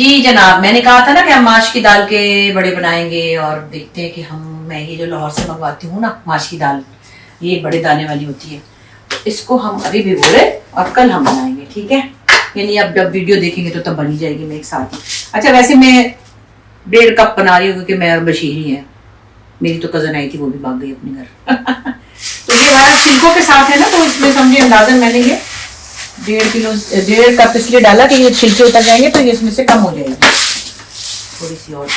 जी जनाब, मैंने कहा था ना कि हम माश की दाल के बड़े बनाएंगे। और देखते हैं कि मैं ये जो लाहौर से मंगवाती हूँ ना माश की दाल, ये बड़े दाने वाली होती है, तो इसको हम अभी भिगो रहे और कल हम बनाएंगे, ठीक है। यानी अब जब वीडियो देखेंगे तो तब बनी जाएगी मैं एक साथ ही। अच्छा, वैसे मैं 1.5 कप बना रही हूँ क्योंकि मैं और बशीर ही है। मेरी तो कजन आई थी, वो भी भाग गई अपने घर। तो ये हमारा छिलकों के साथ है ना, तो इसमें समझिए अंदाजन मैंने ये 1.5 कप इसलिए डाला कि ये छिलके उतर जाएंगे तो ये इसमें से कम हो जाएगी। थोड़ी सी और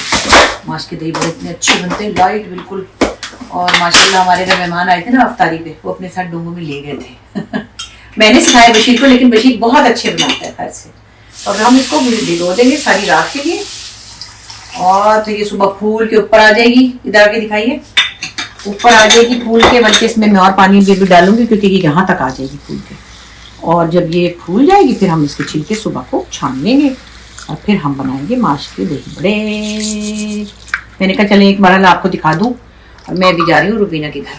माश के दही बड़े इतने अच्छे बनते हैं, लाइट बिल्कुल। और माशाल्लाह हमारे घर मेहमान आए थे ना अफ्तारी पे, वो अपने साथ डोंगों में ले गए थे। मैंने सिखाया बशीर को, लेकिन बशीर बहुत अच्छे बनाता है घर से। और हम इसको भिगो देंगे सारी रात के लिए, और तो ये सुबह फूल के ऊपर आ जाएगी। इधर आके दिखाइए, ऊपर आ जाएगी फूल के, बल्कि इसमें मैं और पानी भी डालूंगी क्योंकि ये यहाँ तक आ जाएगी फूल के। और जब ये फूल जाएगी फिर हम इसके छिलके सुबह को छान लेंगे और फिर हम बनाएंगे माश के दही बड़े। मैंने कहा चले एक बार आपको दिखा दूं। और मैं भी जा रही हूँ रुबीना के घर,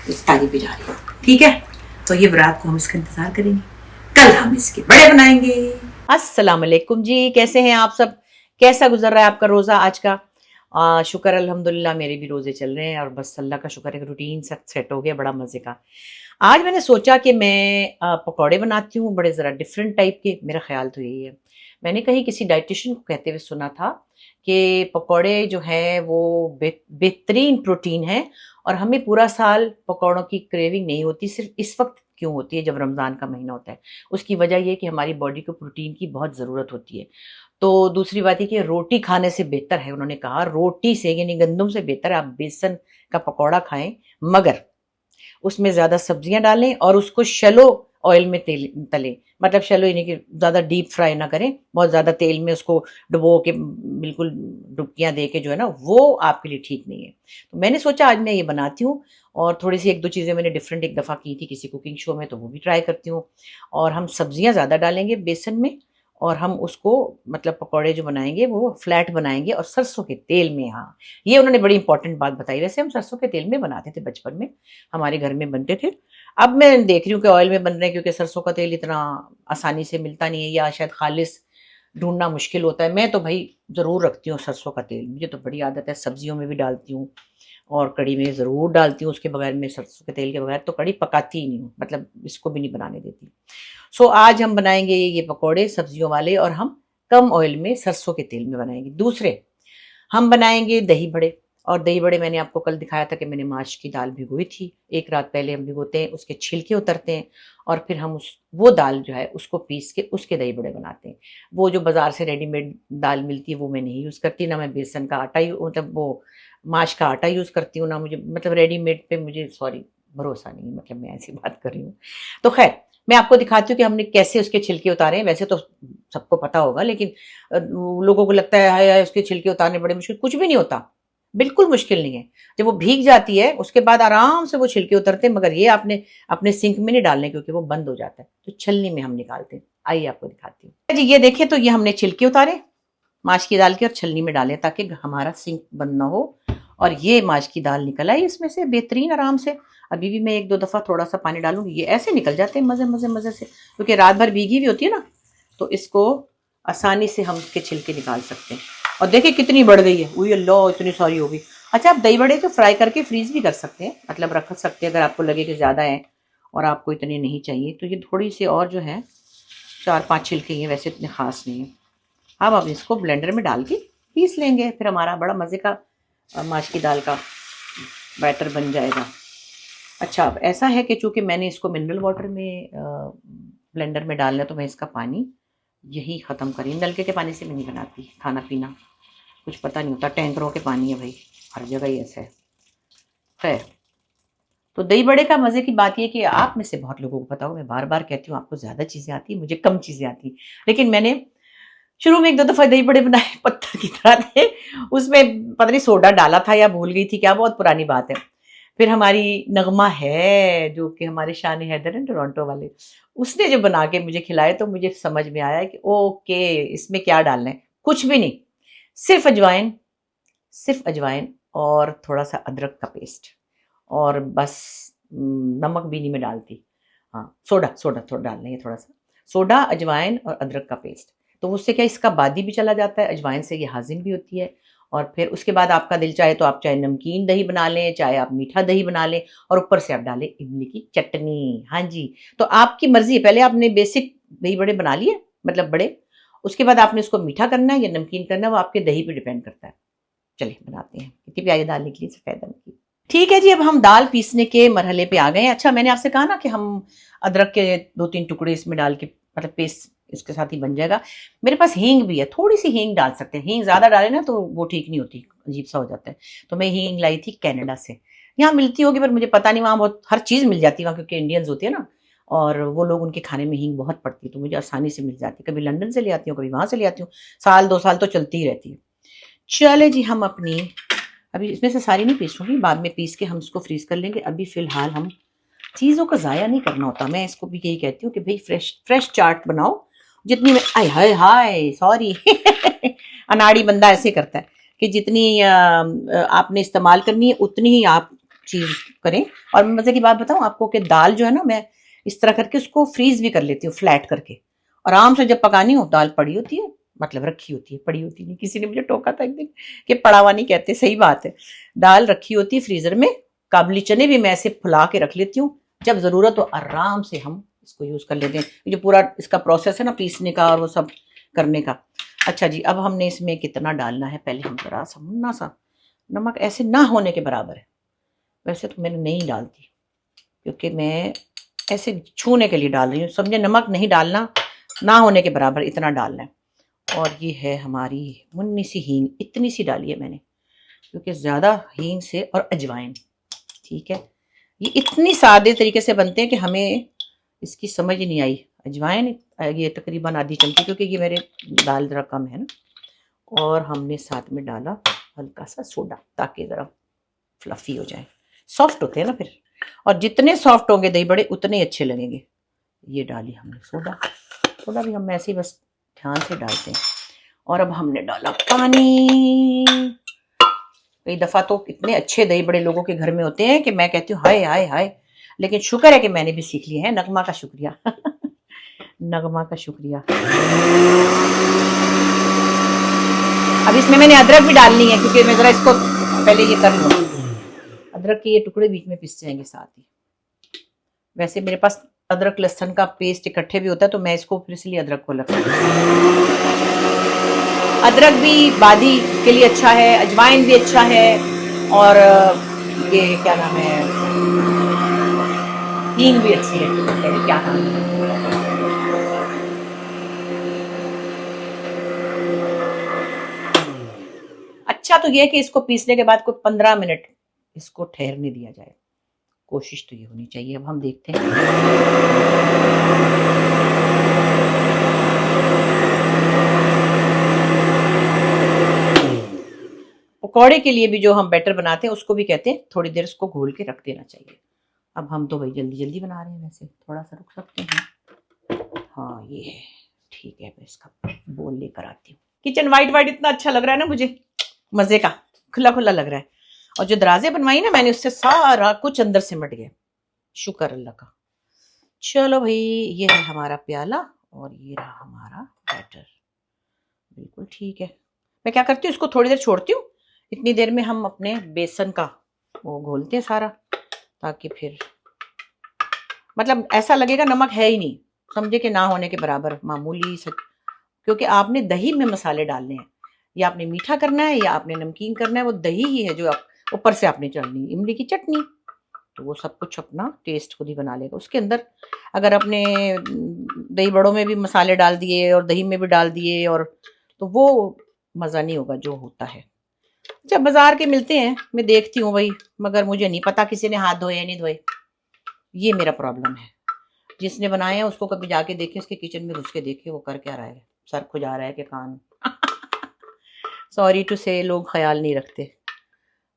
इफ्तारी पे जा रही हूँ, ठीक है। तो ये रात को हम इसका इंतजार करेंगे, कल हम इसके बड़े बनाएंगे। अस्सलाम वालेकुम जी, कैसे हैं आप सब? कैसा गुजर रहा है आपका रोज़ा आज का? शुक्र अल्हम्दुलिल्लाह, मेरे भी रोज़े चल रहे हैं और बस अल्लाह का शुक्र है, रूटीन सेट हो गया, बड़ा मज़े का। आज मैंने सोचा कि मैं पकौड़े बनाती हूँ, बड़े ज़रा डिफरेंट टाइप के। मेरा ख्याल तो यही है, मैंने कहीं किसी डाइटिशियन को कहते हुए सुना था कि पकौड़े जो है वो बेहतरीन प्रोटीन है और हमें पूरा साल पकौड़ों की क्रेविंग नहीं होती, सिर्फ इस वक्त क्यों होती है जब रमज़ान का महीना होता है। उसकी वजह यह कि हमारी बॉडी को प्रोटीन की बहुत ज़रूरत होती है। तो दूसरी बात है कि रोटी खाने से बेहतर है, उन्होंने कहा रोटी से यानी गंदम से बेहतर है आप बेसन का पकौड़ा खाएं, मगर उसमें ज़्यादा सब्जियां डालें और उसको शैलो ऑयल में तेल तलें। मतलब शैलो यानी कि ज़्यादा डीप फ्राई ना करें, बहुत ज़्यादा तेल में उसको डुबो के बिल्कुल डुबकियां दे के जो है ना, वो आपके लिए ठीक नहीं है। तो मैंने सोचा आज मैं ये बनाती हूँ और थोड़ी सी एक दो चीज़ें मैंने डिफरेंट एक दफ़ा की थी किसी कुकिंग शो में, तो वो भी ट्राई करती हूँ। और हम सब्जियां ज़्यादा डालेंगे बेसन में, और हम उसको मतलब पकौड़े जो बनाएंगे वो फ्लैट बनाएंगे और सरसों के तेल में। हाँ, ये उन्होंने बड़ी इंपॉर्टेंट बात बताई। वैसे हम सरसों के तेल में बनाते थे बचपन में, हमारे घर में बनते थे। अब मैं देख रही हूँ कि ऑयल में बन रहे हैं क्योंकि सरसों का तेल इतना आसानी से मिलता नहीं है या शायद खालिश ढूंढना मुश्किल होता है। मैं तो भाई ज़रूर रखती हूँ सरसों का तेल, मुझे तो बड़ी आदत है, सब्जियों में भी डालती हूँ और कड़ी में ज़रूर डालती हूँ। उसके बगैर मैं सरसों के तेल के बगैर तो कड़ी पकाती ही नहीं हूँ, मतलब इसको भी नहीं बनाने देती। सो आज हम बनाएंगे ये पकौड़े सब्जियों वाले, और हम कम ऑयल में सरसों के तेल में बनाएंगे। दूसरे हम बनाएंगे दही बड़े। और दही बड़े मैंने आपको कल दिखाया था कि मैंने माश की दाल भिगोई थी, एक रात पहले हम भिगोते हैं, उसके छिलके उतरते हैं और फिर हम वो दाल जो है उसको पीस के उसके दही बड़े बनाते हैं। वो जो बाजार से रेडीमेड दाल मिलती है वो मैं नहीं यूज़ करती, ना मैं बेसन का आटा मतलब वो माश का आटा यूज़ करती हूँ, ना मुझे मतलब रेडीमेड पे मुझे सॉरी भरोसा नहीं है, मतलब मैं ऐसी बात कर रही हूँ। तो खैर मैं आपको दिखाती हूँ कि हमने कैसे उसके छिलके उतारे हैं। वैसे तो सबको पता होगा, लेकिन लोगों को लगता है हाय उसके छिलके उतारने बड़े मुश्किल। कुछ भी नहीं होता, बिल्कुल मुश्किल नहीं है। जब वो भीग जाती है उसके बाद आराम से वो छिलके उतरते हैं, मगर ये आपने अपने सिंक में नहीं डालने क्योंकि वो बंद हो जाता है, तो छलनी में हम निकालते हैं। आइए आपको दिखाती हूँ जी। ये देखिए, तो ये हमने छिलके उतारे माश की दाल के और छलनी में डाले ताकि हमारा सिंक बंद ना हो। और ये माश की दाल निकल आई इसमें से बेहतरीन आराम से। अभी भी मैं एक दो दफ़ा थोड़ा सा पानी डालूंगी, ये ऐसे निकल जाते हैं मज़े मज़े मज़े से, क्योंकि रात भर भीगी हुई होती है ना, तो इसको आसानी से हम इसके छिलके निकाल सकते हैं। और देखिए कितनी बढ़ गई है, वही अल्लाह इतनी सारी हो गई। अच्छा, आप दही बड़े तो फ्राई करके फ्रीज भी कर सकते हैं, मतलब रख सकते हैं अगर आपको लगे कि ज़्यादा है और आपको इतने नहीं चाहिए, तो ये थोड़ी सी और जो है 4-5 छिलके हैं, वैसे इतने ख़ास नहीं है। अब इसको ब्लेंडर में डाल के पीस लेंगे, फिर हमारा बड़ा मज़े का माश की दाल का बैटर बन जाएगा। अच्छा, अब ऐसा है कि चूंकि मैंने इसको मिनरल वाटर में ब्लेंडर में डालना है, तो मैं इसका पानी यही ख़त्म करी। नलके के पानी से मैं नहीं बनाती खाना पीना, कुछ पता नहीं होता, टैंकरों के पानी है भाई, हर जगह ही ऐसा है। खैर, तो दही बड़े का मज़े की बात यह कि आप में से बहुत लोगों को पता हो, मैं बार बार कहती हूँ आपको ज़्यादा चीज़ें आती हैं, मुझे कम चीज़ें आती हैं। लेकिन मैंने शुरू में एक दो दफ़ा दही बड़े बनाए, पत्थर की तरह थे, उसमें पता नहीं सोडा डाला था या भूल गई थी क्या, बहुत पुरानी बात है। फिर हमारी नगमा है जो कि हमारे शान हैदर हैं टोरंटो वाले, उसने जो बना के मुझे खिलाए तो मुझे समझ में आया कि ओके इसमें क्या डालना है। कुछ भी नहीं, सिर्फ अजवाइन, सिर्फ अजवाइन और थोड़ा सा अदरक का पेस्ट, और बस नमक भी नहीं मैं डालती। हाँ, सोडा सोडा थोड़ा डालना है, थोड़ा सा सोडा, अजवाइन और अदरक का पेस्ट, तो उससे क्या इसका बादी भी चला जाता है, अजवाइन से ये हाजिम भी होती है। और फिर उसके बाद आपका दिल चाहे तो आप चाहे नमकीन दही बना लें, चाहे आप मीठा दही बना लें, और ऊपर से आप डालें इमली की चटनी। हाँ जी, तो आपकी मर्जी है। पहले आपने बेसिक दही बड़े बना लिए, मतलब बड़े, उसके बाद आपने उसको मीठा करना है या नमकीन करना है, वो आपके दही पे डिपेंड करता है। चलिए बनाते हैं। कितनी प्यारी दाल निकली, सफेद रंग की। ठीक है जी, अब हम दाल पीसने के मरहले पे आ गए हैं। अच्छा, मैंने आपसे कहा ना कि हम अदरक के 2-3 टुकड़े इसमें डाल के, मतलब पेस्ट इसके साथ ही बन जाएगा। मेरे पास हींग भी है, थोड़ी सी हींग डाल सकते हैं। हींग ज्यादा डाले ना तो वो ठीक नहीं होती, अजीब सा हो जाता है। तो मैं हींग लाई थी कनाडा से। यहाँ मिलती होगी पर मुझे पता नहीं, वहाँ बहुत हर चीज मिल जाती है वहाँ, क्योंकि इंडियंस होती है ना, और वो लोग, उनके खाने में हींग बहुत पड़ती है, तो मुझे आसानी से मिल जाती है। कभी लंदन से ले आती हूँ, कभी वहां से ले आती हूँ। साल 2 साल तो चलती ही रहती है। चले जी, हम अपनी, अभी इसमें से सारी नहीं पीसूंगी, बाद में पीस के हम इसको फ्रीज कर लेंगे। अभी फिलहाल हम, चीज़ों का ज़ाया नहीं करना होता, मैं इसको भी यही कहती हूँ कि भाई फ्रेश फ्रेश चाट बनाओ। जितनी में, आय हाय हाय सॉरी अनाड़ी बंदा ऐसे करता है कि जितनी आपने इस्तेमाल करनी है उतनी ही आप चीज़ करें। और मैं मज़े की बात बताऊँ आपको कि दाल जो है ना, मैं इस तरह करके उसको फ्रीज भी कर लेती हूँ, फ्लैट करके। आराम से जब पकानी हो, दाल पड़ी होती है, मतलब रखी होती है, पड़ी होती नहीं। किसी ने मुझे टोका था एक दिन कि पड़ा हुआ नहीं कहते, सही बात है। दाल रखी होती है फ्रीजर में। काबुली चने भी मैं ऐसे फुला के रख लेती हूँ, जब जरूरत हो आराम से हम इसको यूज कर लेते हैं। ये जो पूरा इसका प्रोसेस है ना, पीसने का और वो सब करने का। अच्छा जी, अब हमने इसमें कितना डालना है, पहले हम जरा सा मुन्ना सा नमक, ऐसे ना होने के बराबर है। वैसे तो मैंने नहीं डालती, क्योंकि मैं ऐसे छूने के लिए डाल रही हूँ, समझे। नमक नहीं डालना, ना होने के बराबर इतना डालना है। और ये है हमारी मुन्नी सी हींग, इतनी सी डाली है मैंने, क्योंकि ज़्यादा हींग से, और अजवाइन, ठीक है। ये इतनी सादे तरीके से बनते हैं कि हमें इसकी समझ ही नहीं आई। अजवाइन ये तकरीबन आधी चमची, क्योंकि ये मेरे दाल ज़रा कम है ना। और हमने साथ में डाला हल्का सा सोडा, ताकि ज़रा फ्लफी हो जाए, सॉफ्ट होते हैं ना फिर। और जितने सॉफ्ट होंगे दही बड़े उतने अच्छे लगेंगे। ये डाली हमने सोडा, सोडा भी हम ऐसे ही बस ध्यान से डालते हैं। और अब हमने डाला पानी। कई दफ़ा तो इतने अच्छे दही बड़े लोगों के घर में होते हैं कि मैं कहती हूँ हाय हाय हाय, लेकिन शुक्र है कि मैंने भी सीख लिया है। नगमा का शुक्रिया नगमा का शुक्रिया। अब इसमें मैंने अदरक भी डालनी है, क्योंकि मैं जरा इसको पहले ये कर लूँ। अदरक के ये टुकड़े बीच में पिस जाएंगे साथ ही। वैसे मेरे पास अदरक लहसुन का पेस्ट इकट्ठे भी होता है, तो मैं इसको फिर इसलिए अदरक को लगता है। अदरक भी बादी के लिए अच्छा है, अजवाइन भी अच्छा है, और ये क्या नाम है, हींग भी अच्छी है। क्या नाम है, अच्छा तो ये कि इसको पीसने के बाद कोई 15 मिनट इसको ठहरने दिया जाए। कोशिश तो ये होनी चाहिए। अब हम देखते हैं। पकौड़े के लिए भी जो हम बैटर बनाते हैं, उसको भी कहते हैं थोड़ी देर उसको घोल के रख देना चाहिए। अब हम तो भाई जल्दी जल्दी बना रहे हैं, वैसे थोड़ा सा रुक सकते हैं। हाँ ये है, ठीक है। मैं इसका बोल लेकर आती हूँ। किचन वाइट वाइट इतना अच्छा लग रहा है ना मुझे, मजे का, खुला खुला लग रहा है। और जो दराजे बनवाई ना मैंने, उससे सारा कुछ अंदर सिमट गया, शुक्र अल्लाह का। चलो भाई, ये है हमारा प्याला, और ये रहा हमारा बैटर, बिल्कुल ठीक है। मैं क्या करती हूँ, इसको थोड़ी देर छोड़ती हूँ। इतनी देर में हम अपने बेसन का वो घोलते हैं सारा, ताकि फिर मतलब ऐसा लगेगा नमक है ही नहीं, समझे कि ना होने के बराबर, मामूली सा। क्योंकि आपने दही में मसाले डालने हैं, या आपने मीठा करना है या आपने नमकीन करना है, वो दही ही है जो आप ऊपर से आपने चढ़नी। इमली की चटनी तो वो सब कुछ अपना टेस्ट खुद ही बना लेगा उसके अंदर। अगर आपने दही बड़ों में भी मसाले डाल दिए और दही में भी डाल दिए, और तो वो मज़ा नहीं होगा जो होता है। जब बाजार के मिलते हैं मैं देखती हूँ भाई, मगर मुझे नहीं पता किसी ने हाथ धोए या नहीं धोए, ये मेरा प्रॉब्लम है। जिसने बनाया है उसको कभी जाके देखे, उसके किचन में घुस के देखे वो कर क्या रहा है, सर खुजा रहा है कि कान सॉरी टू से, लोग ख्याल नहीं रखते।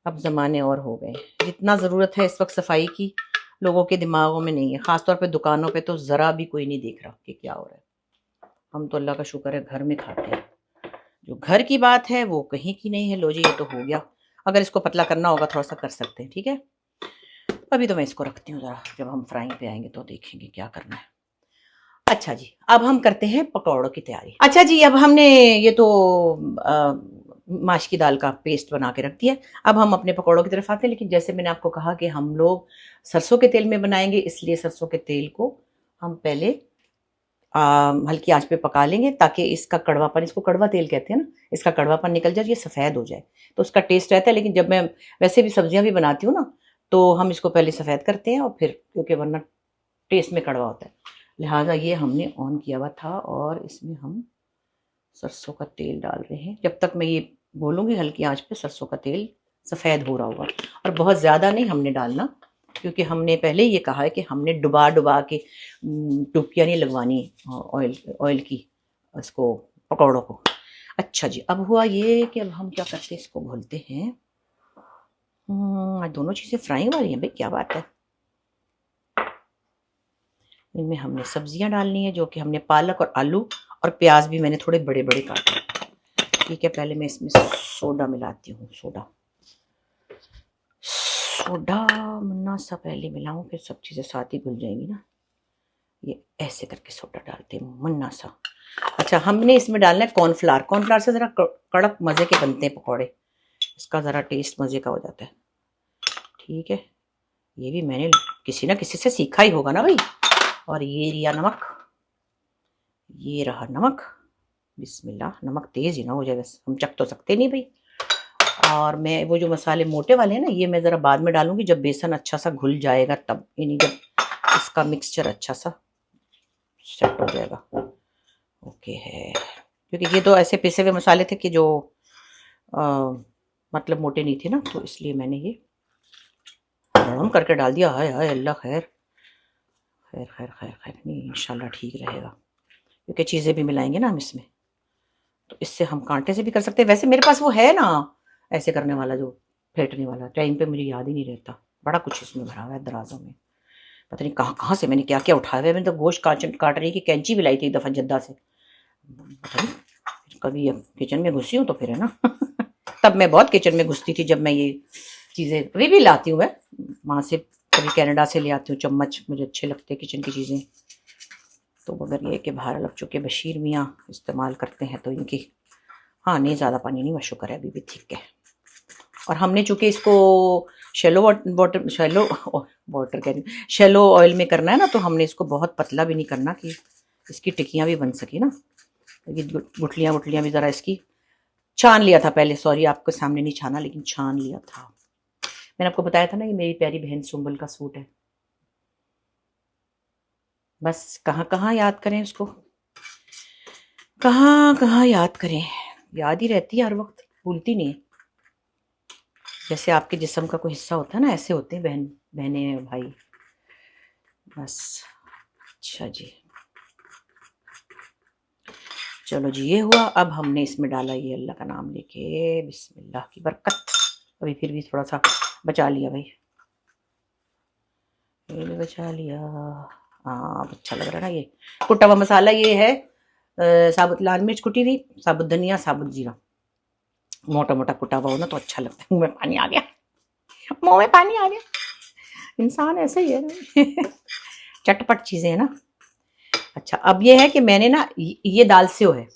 अब ज़माने और हो गए, जितना ज़रूरत है इस वक्त सफाई की, लोगों के दिमागों में नहीं है। ख़ासतौर पे दुकानों पे तो ज़रा भी कोई नहीं देख रहा कि क्या हो रहा है। हम तो अल्लाह का शुक्र है घर में खाते हैं। जो घर की बात है वो कहीं की नहीं है। लो जी, ये तो हो गया। अगर इसको पतला करना होगा थोड़ा सा कर सकते हैं, ठीक है। अभी तो मैं इसको रखती हूँ ज़रा, जब हम फ्राइंग पे आएंगे तो देखेंगे क्या करना है। अच्छा जी, अब हम करते हैं पकौड़ों की तैयारी। अच्छा जी, अब हमने ये तो माश की दाल का पेस्ट बना के रख दिया। अब हम अपने पकौड़ों की तरफ आते हैं, लेकिन जैसे मैंने आपको कहा कि हम लोग सरसों के तेल में बनाएंगे, इसलिए सरसों के तेल को हम पहले हल्की आंच पे पका लेंगे ताकि इसका कड़वापन, इसको कड़वा तेल कहते हैं ना, इसका कड़वापन निकल जाए, ये सफ़ेद हो जाए तो उसका टेस्ट रहता है। लेकिन जब मैं वैसे भी सब्जियां भी बनाती हूँ ना, तो हम इसको पहले सफ़ेद करते हैं और फिर, क्योंकि वरना टेस्ट में कड़वा होता है। लिहाजा ये हमने ऑन किया हुआ था और इसमें हम सरसों का तेल डाल रहे हैं। जब तक मैं ये बोलूँगी हल्की आंच पे सरसों का तेल सफ़ेद हो रहा होगा, और बहुत ज़्यादा नहीं हमने डालना, क्योंकि हमने पहले ये कहा है कि हमने डुबा डुबा के डुबकियाँ नहीं लगवानी ऑयल की इसको, पकौड़ों को। अच्छा जी, अब हुआ ये कि अब हम क्या करते हैं, इसको घोलते हैं। आज दोनों चीज़ें फ्राई वाली हैं भाई, क्या बात है। इनमें हमने सब्जियां डालनी है, जो कि हमने पालक और आलू और प्याज भी मैंने थोड़े बड़े बड़े काटे। ठीक है, पहले मैं इसमें सोडा मिलाती हूँ। सोडा मुन्ना सा पहले मिलाऊं, फिर सब चीज़ें साथ ही घुल जाएंगी ना। ये ऐसे करके सोडा डालते हैं मुन्ना सा। अच्छा, हमने इसमें डालना है कॉर्नफ्लावर। कॉर्नफ्लावर से ज़रा कड़क मज़े के बनते हैं पकौड़े, इसका ज़रा टेस्ट मज़े का हो जाता है। ठीक है, ये भी मैंने किसी ना किसी से सीखा ही होगा ना भाई। और ये रिया नमक, ये रहा नमक। बिस्मिल्लाह, नमक तेज़ ही ना हो जाए, बस हम चख तो सकते नहीं भाई। और मैं वो जो मसाले मोटे वाले हैं ना, ये मैं ज़रा बाद में डालूंगी जब बेसन अच्छा सा घुल जाएगा, तब, यानी जब इसका मिक्सचर अच्छा सा सेट हो जाएगा। ओके है, क्योंकि ये तो ऐसे पिसे हुए मसाले थे कि जो मतलब मोटे नहीं थे ना, तो इसलिए मैंने ये गरम करके डाल दिया। हाय हाय अल्लाह, खैर खैर खैर खैर खैर, नहीं इंशाल्लाह ठीक रहेगा, क्योंकि चीज़ें भी मिलाएंगे ना हम इसमें, तो इससे हम कांटे से भी कर सकते हैं। वैसे मेरे पास वो है ना ऐसे करने वाला, जो फेंटने वाला, टाइम पे मुझे याद ही नहीं रहता। बड़ा कुछ इसमें भरा हुआ है दराजों में, पता नहीं कहाँ कहाँ से मैंने क्या क्या उठाया हुआ है। मैंने तो गोश्त काट रही की कैंची भी लाई थी एक दफ़ा जद्दा से, पता नहीं कभी अब किचन में घुसी हूँ तो फिर है ना तब मैं बहुत किचन में घुसती थी, जब मैं ये चीज़ें अभी भी लाती हूँ मैं वहाँ से, कभी कनाडा से ले आती हूँ चम्मच, मुझे अच्छे लगते हैं किचन की चीज़ें। तो मगर ये कि बाहर लग चुके बशीर मियाँ इस्तेमाल करते हैं तो इनकी, हाँ नहीं ज़्यादा पानी नहीं, शुक्र है अभी भी ठीक है। और हमने चूँकि इसको शैलो वाटर कह रही हूँ, शैलो ऑयल में करना है ना, तो हमने इसको बहुत पतला भी नहीं करना कि इसकी टिक्कियाँ भी बन सकी ना। ये गुठलियाँ भी ज़रा इसकी छान लिया था पहले, सॉरी आपके सामने नहीं छाना, लेकिन छान लिया था। मैंने आपको बताया था ना, ये मेरी प्यारी बहन सुंबल का सूट है। बस कहाँ कहाँ याद करें उसको, कहाँ कहाँ याद करें, याद ही रहती है हर वक्त, भूलती नहीं है। जैसे आपके जिस्म का कोई हिस्सा होता है ना, ऐसे होते हैं बहनें भाई, बस। अच्छा जी, चलो जी, ये हुआ। अब हमने इसमें डाला ये अल्लाह का नाम लेके, बिस्मिल्लाह की बरकत। अभी फिर भी थोड़ा सा बचा लिया भाई, ये भी बचा लिया। हाँ, अच्छा लग रहा है ना ये कुटा हुआ मसाला। ये है साबुत लाल मिर्च कुटी हुई, साबुत धनिया, साबुत जीरा, मोटा मोटा कुटा हुआ हो ना तो अच्छा लगता है। मुँह में पानी आ गया, मुँह में पानी आ गया, इंसान ऐसे ही है ना चटपट चीज़ें है ना। अच्छा, अब ये है कि मैंने ना ये दाल सेव है।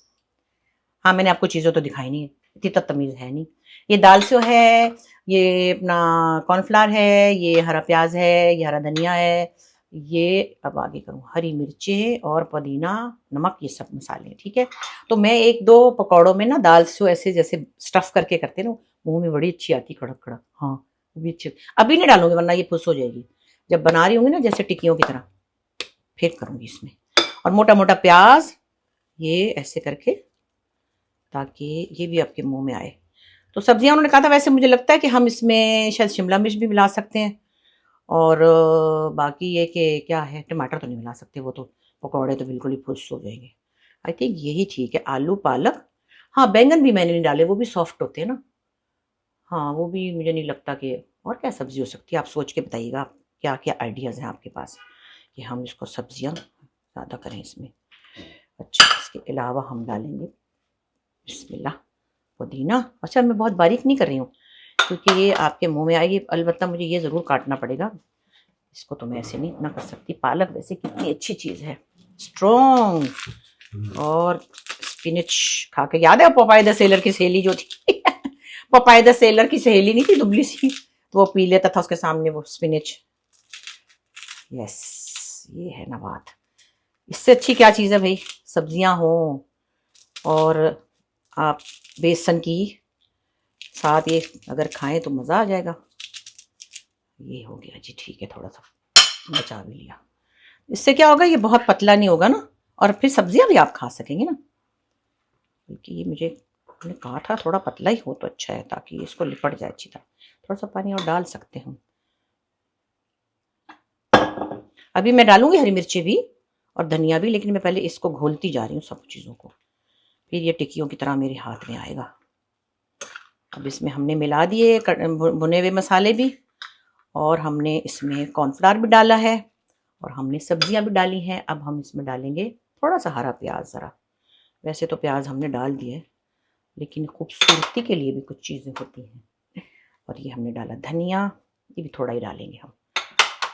हाँ, मैंने आपको चीज़ें तो दिखाई नहीं है, इतनी तो तमीज़ है नहीं। ये दाल सेव है, ये अपना कॉर्नफ्लावर है, ये हरा प्याज है, ये हरा धनिया है, ये अब आगे करूँ हरी मिर्चें और पुदीना, नमक, ये सब मसाले हैं। ठीक है, तो मैं एक दो पकौड़ों में ना दाल सेव ऐसे जैसे स्टफ़ करके करते ना, मुंह में बड़ी अच्छी आती, कड़क कड़क। हाँ, वो भी अच्छी। अभी नहीं डालूंगी वरना ये फुस हो जाएगी। जब बना रही होंगी ना जैसे टिक्कियों की तरह, फिर करूँगी इसमें। और मोटा मोटा प्याज ये ऐसे करके, ताकि ये भी आपके मुंह में आए। तो सब्जियां उन्होंने कहा था, वैसे मुझे लगता है कि हम इसमें शायद शिमला मिर्च भी मिला सकते हैं, और बाकी ये कि क्या है, टमाटर तो नहीं मिला सकते, वो तो पकौड़े तो बिल्कुल ही फुस हो जाएंगे। आई थिंक यही ठीक है। आलू, पालक, हाँ बैंगन भी मैंने नहीं डाले, वो भी सॉफ्ट होते हैं ना। हाँ, वो भी मुझे नहीं लगता कि, और क्या सब्जी हो सकती है, आप सोच के बताइएगा क्या क्या आइडियाज़ हैं आपके पास कि हम इसको सब्जियां ज़्यादा करें इसमें। अच्छा, इसके अलावा हम डालेंगे बिस्मिल्लाह पुदीना। अच्छा, मैं बहुत बारीक नहीं कर रही हूँ क्योंकि ये आपके मुंह में आएगी, अलबत्ता मुझे ये ज़रूर काटना पड़ेगा, इसको तो मैं ऐसे नहीं इतना कर सकती। पालक वैसे कितनी अच्छी चीज़ है, स्ट्रॉन्ग। और स्पिनच खा के याद है पपाई द सेलर की सहेली जो थी पपाई द सेलर की सहेली नहीं थी दुबली सी, तो वो पी लेता था उसके सामने वो स्पिनच। यस, ये है ना बात। इससे अच्छी क्या चीज़ है भाई, सब्जियां हो और आप बेसन की साथ ये अगर खाएं तो मज़ा आ जाएगा। ये हो गया जी, ठीक है, थोड़ा सा बचा भी लिया। इससे क्या होगा, ये बहुत पतला नहीं होगा ना, और फिर सब्जियां भी आप खा सकेंगे ना। बल्कि ये मुझे आपने कहा था थोड़ा पतला ही हो तो अच्छा है, ताकि इसको लिपट जाए अच्छी तरह। थोड़ा सा पानी और डाल सकते हैं। अभी मैं डालूंगी हरी मिर्ची भी और धनिया भी, लेकिन मैं पहले इसको घोलती जा रही हूँ सब चीज़ों को, फिर ये टिक्कियों की तरह मेरे हाथ में आएगा। अब इसमें हमने मिला दिए भुने हुए मसाले भी, और हमने इसमें कॉर्नफ्लावर भी डाला है, और हमने सब्जियां भी डाली हैं। अब हम इसमें डालेंगे थोड़ा सा हरा प्याज ज़रा। वैसे तो प्याज हमने डाल दिया है, लेकिन खूबसूरती के लिए भी कुछ चीज़ें होती हैं। और ये हमने डाला धनिया, ये भी थोड़ा ही डालेंगे हम।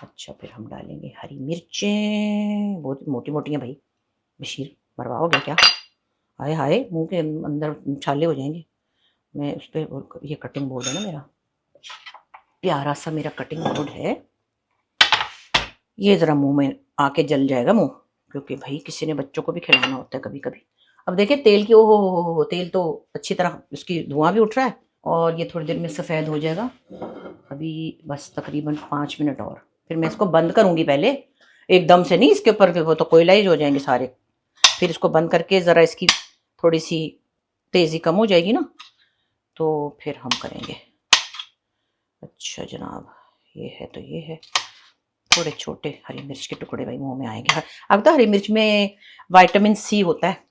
अच्छा, फिर हम डालेंगे हरी मिर्चें, बहुत मोटी मोटी हैं भाई। बशीर मरवाओगे क्या? हाय हाय, मुंह के अंदर छाले हो जाएंगे। मैं उस पर, ये कटिंग बोर्ड है ना मेरा, प्यारा सा मेरा कटिंग बोर्ड है, ये ज़रा मुंह में आके जल जाएगा मुंह, क्योंकि भाई किसी ने बच्चों को भी खिलाना होता है कभी कभी। अब देखिए तेल की, ओ हो, तेल तो अच्छी तरह उसकी धुआं भी उठ रहा है, और ये थोड़ी देर में सफ़ेद हो जाएगा। अभी बस तकरीबन 5 मिनट और, फिर मैं इसको बंद करूँगी पहले, एकदम से नहीं इसके ऊपर, वो तो कोयलाइज हो जाएंगे सारे। फिर इसको बंद करके ज़रा इसकी थोड़ी सी तेज़ी कम हो जाएगी ना, तो फिर हम करेंगे। अच्छा जनाब, ये है तो ये है। थोड़े छोटे हरी मिर्च के टुकड़े भाई मुंह में आएंगे। अब तो हरी मिर्च में विटामिन सी होता है।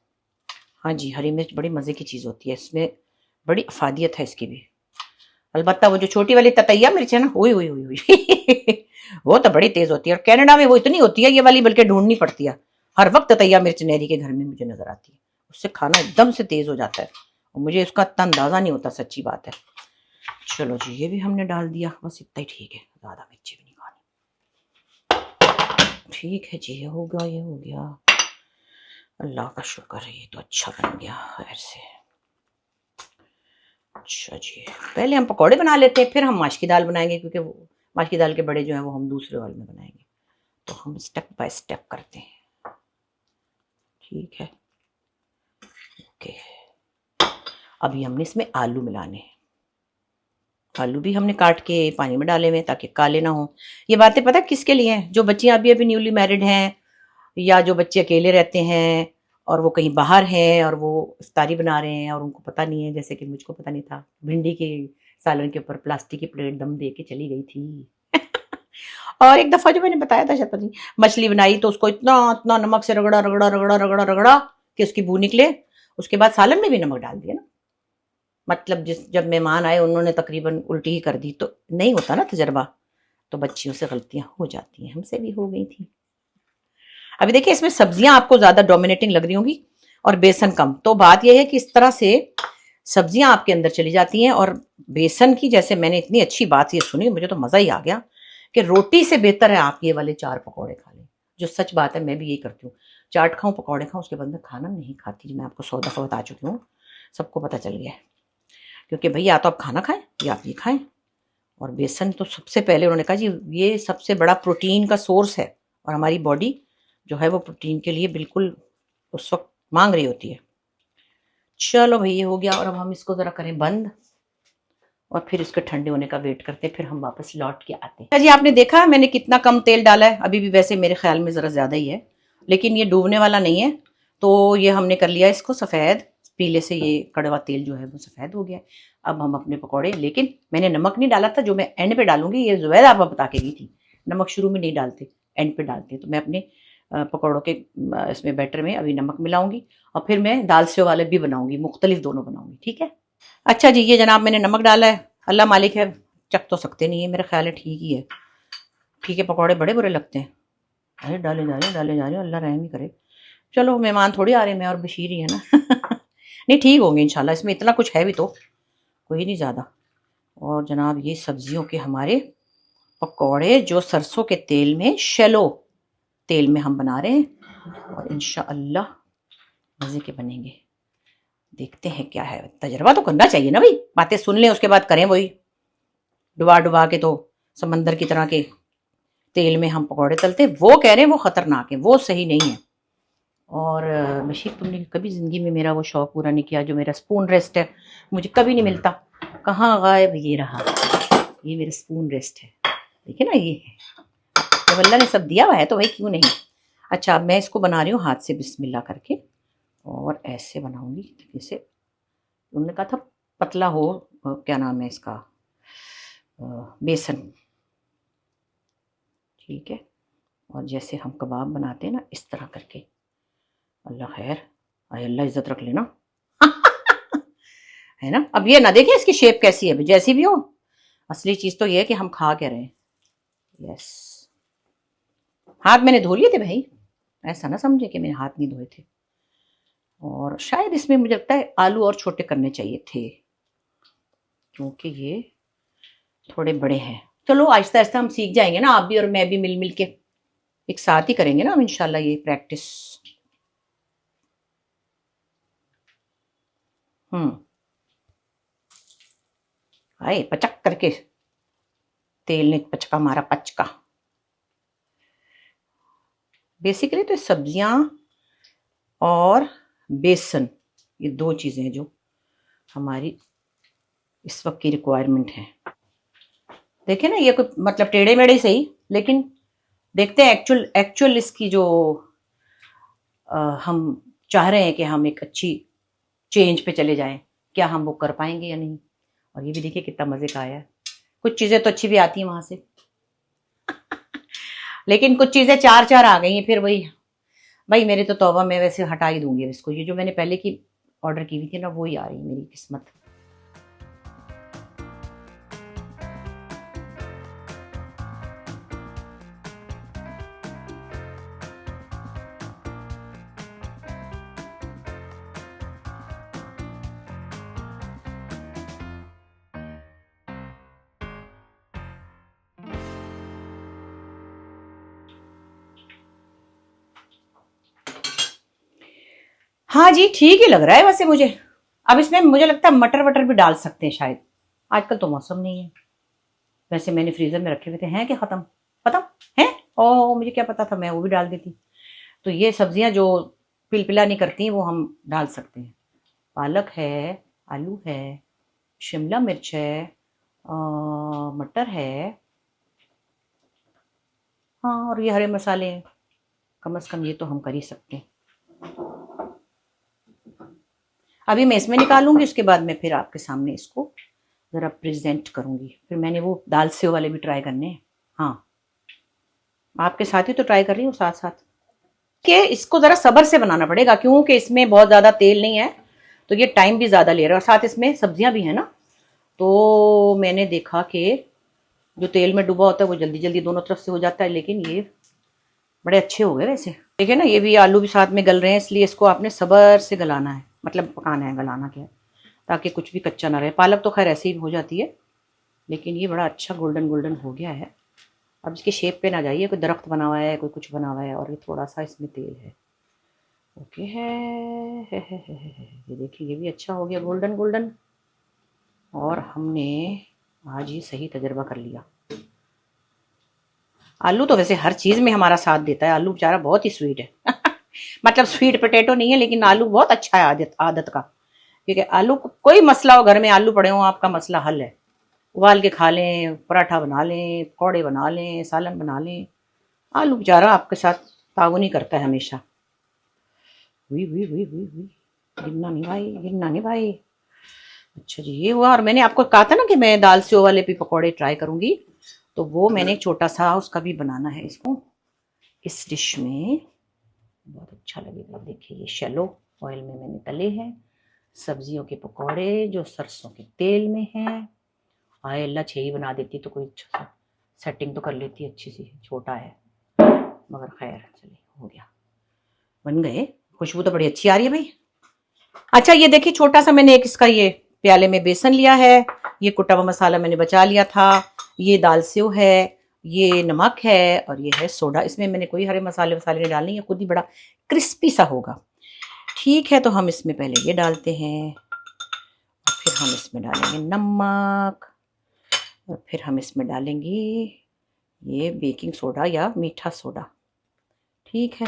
हाँ जी, हरी मिर्च बड़ी मज़े की चीज़ होती है, इसमें बड़ी अफादियत है इसकी भी। अलबत्ता वो जो छोटी वाली ततैया मिर्च है ना, हुई हुई हुई हुई वो तो बड़ी तेज़ होती है, और कनाडा में वो इतनी होती है ये वाली, बल्कि ढूंढनी पड़ती है। हर वक्त ततैया मिर्च नेरी के घर में मुझे नज़र आती है, उससे खाना एकदम से तेज़ हो जाता है, और मुझे उसका इतना अंदाज़ा नहीं होता, सच्ची बात है। चलो जी, ये भी हमने डाल दिया, बस इतना ही ठीक है, ज़्यादा मिर्ची भी नहीं खानी। ठीक है जी, ये हो गया, ये हो गया, अल्लाह का शुक्र है, ये तो अच्छा बन गया खैर से। अच्छा जी, पहले हम पकौड़े बना लेते हैं, फिर हम माश की दाल बनाएंगे, क्योंकि वो माश की दाल के बड़े जो हैं वो हम दूसरे वाले में बनाएंगे। तो हम स्टेप बाय स्टेप करते हैं, ठीक है। ओके, अभी हमने इसमें आलू मिलाने हैं। आलू भी हमने काट के पानी में डाले हुए ताकि काले ना हो। ये बातें पता किसके लिए हैं? जो बच्चियां अभी अभी न्यूली मैरिड हैं, या जो बच्चे अकेले रहते हैं और वो कहीं बाहर हैं और वो इफ्तारी बना रहे हैं और उनको पता नहीं है, जैसे कि मुझको पता नहीं था, भिंडी के सालन के ऊपर प्लास्टिक की प्लेट दम दे के चली गई थी और एक दफा जो मैंने बताया था शायद नहीं, मछली बनाई तो उसको इतना इतना नमक से रगड़ा रगड़ा रगड़ा रगड़ा रगड़ा कि उसकी बू निकले। उसके बाद सालन में भी नमक डाल दिया ना, मतलब जब मेहमान आए उन्होंने तकरीबन उल्टी ही कर दी, तो नहीं होता ना तजर्बा, तो बच्चियों से गलतियां हो जाती हैं, हमसे भी हो गई थी। अभी देखिए इसमें सब्जियां आपको ज्यादा डोमिनेटिंग लग रही होंगी और बेसन कम, तो बात यह है कि इस तरह से सब्जियां आपके अंदर चली जाती हैं। और बेसन की, जैसे मैंने इतनी अच्छी बात ये सुनी, मुझे तो मजा ही आ गया कि रोटी से बेहतर है आप ये वाले 4 पकौड़े खा लें। जो सच बात है, मैं भी यही करती हूँ, चाट खाऊं पकौड़े खाऊं, उसके बाद में खाना नहीं खाती। मैं आपको 100 दफा बता चुकी हूँ, सबको पता चल गया है। क्योंकि भाई या तो आप खाना खाएं या आप ये खाएं। और बेसन तो सबसे पहले उन्होंने कहा जी ये सबसे बड़ा प्रोटीन का सोर्स है, और हमारी बॉडी जो है वो प्रोटीन के लिए बिल्कुल उस वक्त मांग रही होती है। चलो भाई, ये हो गया, और अब हम इसको ज़रा करें बंद, और फिर इसके ठंडे होने का वेट करते हैं, फिर हम वापस लौट के आते हैं। जी आपने देखा मैंने कितना कम तेल डाला है, अभी भी वैसे मेरे ख्याल में ज़रा ज़्यादा ही है, लेकिन ये डूबने वाला नहीं है। तो ये हमने कर लिया इसको सफ़ेद, पीले से ये कड़वा तेल जो है वो सफ़ेद हो गया। अब हम अपने पकौड़े, लेकिन मैंने नमक नहीं डाला था, जो मैं एंड पे डालूंगी, ये जुबैदा आपको बता के गई थी, नमक शुरू में नहीं डालते, एंड पे डालते। तो मैं अपने पकौड़ों के इसमें बैटर में अभी नमक मिलाऊंगी, और फिर मैं दाल सेव वाले भी बनाऊंगी, मुख्तलिफ दोनों बनाऊंगी, ठीक है। अच्छा जी, ये जनाब मैंने नमक डाला है, अल्लाह मालिक है, चख तो सकते नहीं है, मेरा ख्याल है ठीक ही है। ठीक है, पकौड़े बड़े बुरे लगते हैं, अरे डाले जा रहे डाले जा रहे, अल्लाह रहम ही करे। चलो मेहमान थोड़ी आ रहे हैं, मैं और बशीर ही है ना नहीं ठीक होंगे इंशाल्लाह, इसमें इतना कुछ है भी तो कोई नहीं ज़्यादा। और जनाब ये सब्जियों के हमारे पकौड़े जो सरसों के तेल में, शैलो तेल में हम बना रहे हैं, और इंशाअल्लाह मज़े के बनेंगे। देखते हैं क्या है, तजर्बा तो करना चाहिए ना भाई, बातें सुन लें उसके बाद करें वही। डुबा डुबा के तो समंदर की तरह के तेल में हम पकौड़े तलते, वो कह रहे हैं वो खतरनाक है, वो सही नहीं है। और बशीर तुमने कभी ज़िंदगी में मेरा वो शौक़ पूरा नहीं किया जो मेरा स्पून रेस्ट है, मुझे कभी नहीं मिलता। कहाँ गायब, ये रहा, ये मेरा स्पून रेस्ट है, देखिए ना, ये है जब अल्लाह ने सब दिया हुआ है तो भाई क्यों नहीं। अच्छा, मैं इसको बना रही हूँ हाथ से बिस्मिल्लाह करके, और ऐसे बनाऊंगी जैसे उन्होंने कहा था पतला हो, क्या नाम है इसका, बेसन, ठीक है। और जैसे हम कबाब बनाते हैं ना, इस तरह करके। अल्लाह खैर, अल्लाह इज्जत रख लेना है ना। अब ये ना देखिए इसकी शेप कैसी है, जैसी भी हो, असली चीज तो ये है कि हम खा के रहें। यस, हाथ मैंने धो लिए थे भाई, ऐसा ना समझे कि मैंने हाथ नहीं धोए थे। और शायद इसमें मुझे लगता है आलू और छोटे करने चाहिए थे, क्योंकि ये थोड़े बड़े हैं। चलो आहिस्ता आहिस्ता हम सीख जाएंगे ना, आप भी और मैं भी मिल मिल के एक साथ ही करेंगे ना हम इंशाल्लाह ये प्रैक्टिस। आए पचक करके तेल ने पचका मारा, पचका। बेसिकली तो सब्जियां और बेसन, ये दो चीजें जो हमारी इस वक्त की रिक्वायरमेंट है। देखिए ना, ये कोई मतलब टेढ़े मेढ़े सही, लेकिन देखते हैं एक्चुअल इसकी जो हम चाह रहे हैं कि हम एक अच्छी चेंज पे चले जाएं, क्या हम वो कर पाएंगे या नहीं। और ये भी देखिए कितना मजे का आया है। कुछ चीजें तो अच्छी भी आती हैं वहां से लेकिन कुछ चीजें चार चार आ गई हैं, फिर वही भाई मेरे तो तौबा, मैं वैसे हटा ही दूंगी इसको। ये जो मैंने पहले की ऑर्डर की हुई थी ना, वो ही आ रही है मेरी किस्मत। हाँ जी, ठीक ही लग रहा है वैसे मुझे। अब इसमें मुझे लगता है मटर वटर भी डाल सकते हैं शायद, आजकल तो मौसम नहीं है। वैसे मैंने फ्रीजर में रखे हुए थे, हैं कि खत्म खत्म हैं, ओ मुझे क्या पता था, मैं वो भी डाल देती। तो ये सब्जियां जो पिलपिला नहीं करती वो हम डाल सकते हैं। पालक है, आलू है, शिमला मिर्च है, मटर है, हाँ, और ये हरे मसाले हैं। कम से कम ये तो हम कर ही सकते हैं। अभी मैं इसमें निकालूंगी, उसके बाद मैं फिर आपके सामने इसको ज़रा प्रेजेंट करूंगी। फिर मैंने वो दाल सेव वाले भी ट्राई करने हैं, हाँ, आपके साथ ही तो ट्राई कर रही हूँ साथ साथ। कि इसको ज़रा सब्र से बनाना पड़ेगा, क्योंकि इसमें बहुत ज़्यादा तेल नहीं है, तो ये टाइम भी ज़्यादा ले रहा है, और साथ इसमें सब्जियां भी हैं ना। तो मैंने देखा कि जो तेल में डूबा होता है वो जल्दी जल्दी दोनों तरफ से हो जाता है, लेकिन ये बड़े अच्छे हो गए वैसे। देखिए ना, ये भी आलू भी साथ में गल रहे हैं, इसलिए इसको आपने सब्र से गलाना है, मतलब पकाना है, गलाना क्या है, ताकि कुछ भी कच्चा ना रहे। पालक तो खैर ऐसे ही हो जाती है, लेकिन ये बड़ा अच्छा गोल्डन गोल्डन हो गया है। अब इसके शेप पे ना जाइए, कोई दरख्त बना हुआ है, कोई कुछ बना हुआ है, और ये थोड़ा सा इसमें तेल है। ओके है। ये देखिए, ये भी अच्छा हो गया गोल्डन गोल्डन। और हमने आज ये सही तजर्बा कर लिया। आलू तो वैसे हर चीज में हमारा साथ देता है, आलू बेचारा बहुत ही स्वीट है मतलब स्वीट पोटैटो नहीं है, लेकिन आलू बहुत अच्छा है आदत का। क्योंकि आलू कोई मसला हो घर में, आलू पड़े हो, आपका मसला हल है। उबाल के खा लें, पराठा बना लें, पकौड़े बना लें, सालन बना लें, आलू बेचारा आपके साथ ताउन ही करता है हमेशा। हुई हुई हुई हुई हुई, गिरना नहीं भाई, गिरना नहीं भाई। अच्छा जी, ये हुआ। और मैंने आपको कहा था ना कि मैं दाल सेव वाले भी पकौड़े ट्राई करूंगी, तो वो मैंने एक छोटा सा उसका भी बनाना है इसको, इस डिश में बहुत अच्छा लगेगा। देखिए, ये शैलो ऑयल में मैंने तले हैं सब्जियों के पकौड़े, जो सरसों के तेल में हैं। आए अल्लाह, 6 ही बना देती तो कोई अच्छा सा सेटिंग तो कर लेती अच्छी सी, छोटा है मगर खैर चलिए हो गया, बन गए। खुशबू तो बड़ी अच्छी आ रही है भाई। अच्छा, ये देखिए छोटा सा मैंने एक इसका ये प्याले में बेसन लिया है, ये कुटा हुआ मसाला मैंने बचा लिया था, ये दाल सेव है, ये नमक है और ये है सोडा। इसमें मैंने कोई हरे मसाले वसाले नहीं डालने, ये खुद ही बड़ा क्रिस्पी सा होगा। ठीक है, तो हम इसमें पहले ये डालते हैं और फिर हम इसमें डालेंगे नमक और फिर हम इसमें डालेंगे ये बेकिंग सोडा या मीठा सोडा। ठीक है,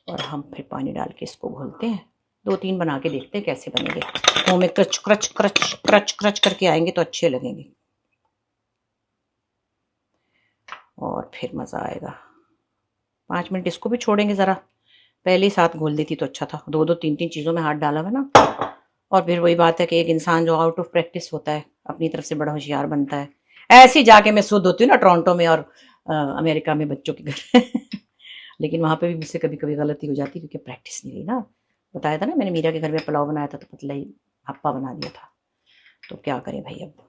और हम फिर पानी डाल के इसको घोलते हैं। 2-3 बना के देखते हैं कैसे बनेंगे। मुँह में क्रच क्रच क्रच क्रच क्रच करके आएंगे तो अच्छे लगेंगे और फिर मज़ा आएगा। 5 मिनट इसको भी छोड़ेंगे ज़रा। पहले ही साथ घोल देती तो अच्छा था। 2-2 3-3 चीज़ों में हाथ डाला है ना। और फिर वही बात है कि एक इंसान जो आउट ऑफ प्रैक्टिस होता है अपनी तरफ से बड़ा होशियार बनता है। ऐसे ही जाके मैं शुद्ध होती हूँ ना टोरंटो में और अमेरिका में बच्चों के घर लेकिन वहाँ पे भी मुझसे कभी कभी गलती हो जाती क्योंकि प्रैक्टिस नहीं रही ना। बताया था ना मैंने, मीरा के घर में पुलाव बनाया था तो पतला ही हप्पा बना दिया था। तो क्या करें भाई, अब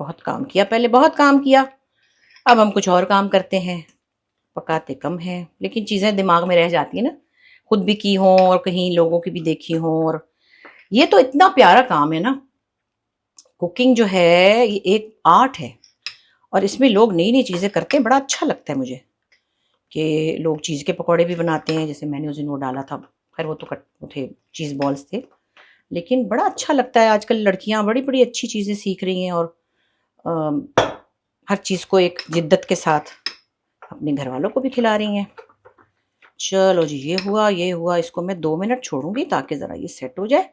बहुत काम किया, पहले बहुत काम किया, अब हम कुछ और काम करते हैं। पकाते कम हैं लेकिन चीज़ें दिमाग में रह जाती है ना, खुद भी की हों और कहीं लोगों की भी देखी हों। और ये तो इतना प्यारा काम है ना, कुकिंग जो है ये एक आर्ट है और इसमें लोग नई नई चीज़ें करते हैं। बड़ा अच्छा लगता है मुझे कि लोग चीज़ के पकौड़े भी बनाते हैं, जैसे मैंने उस दिन वो डाला था, खैर वो तो वो थे चीज़ बॉल्स थे, लेकिन बड़ा अच्छा लगता है। आजकल लड़कियां बड़ी बड़ी अच्छी चीज़ें सीख रही हैं और हर चीज़ को एक जिद्दत के साथ अपने घर वालों को भी खिला रही हैं। चलो जी, ये हुआ। इसको मैं 2 मिनट छोड़ूंगी ताकि ज़रा ये सेट हो जाए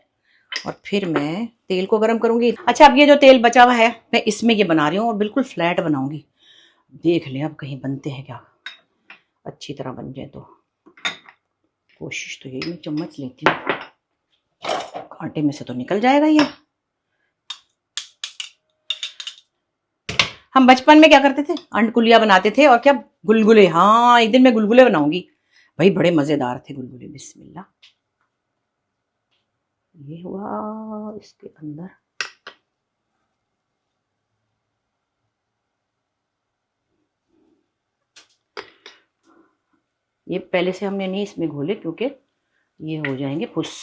और फिर मैं तेल को गर्म करूंगी। अच्छा, अब ये जो तेल बचा हुआ है मैं इसमें ये बना रही हूँ और बिल्कुल फ्लैट बनाऊंगी। देख लें अब कहीं बनते हैं क्या, अच्छी तरह बन जाए तो। कोशिश तो यही, मैं चम्मच लेती हूँ, आटे में से तो निकल जाएगा ये। हम बचपन में क्या करते थे, अंडकुलिया बनाते थे और क्या गुलगुले। हाँ, एक दिन मैं गुलगुले बनाऊंगी भाई, बड़े मजेदार थे गुलगुले। बिस्मिल्लाह, ये हुआ इसके अंदर। ये पहले से हमने नहीं इसमें घोले क्योंकि ये हो जाएंगे फुस।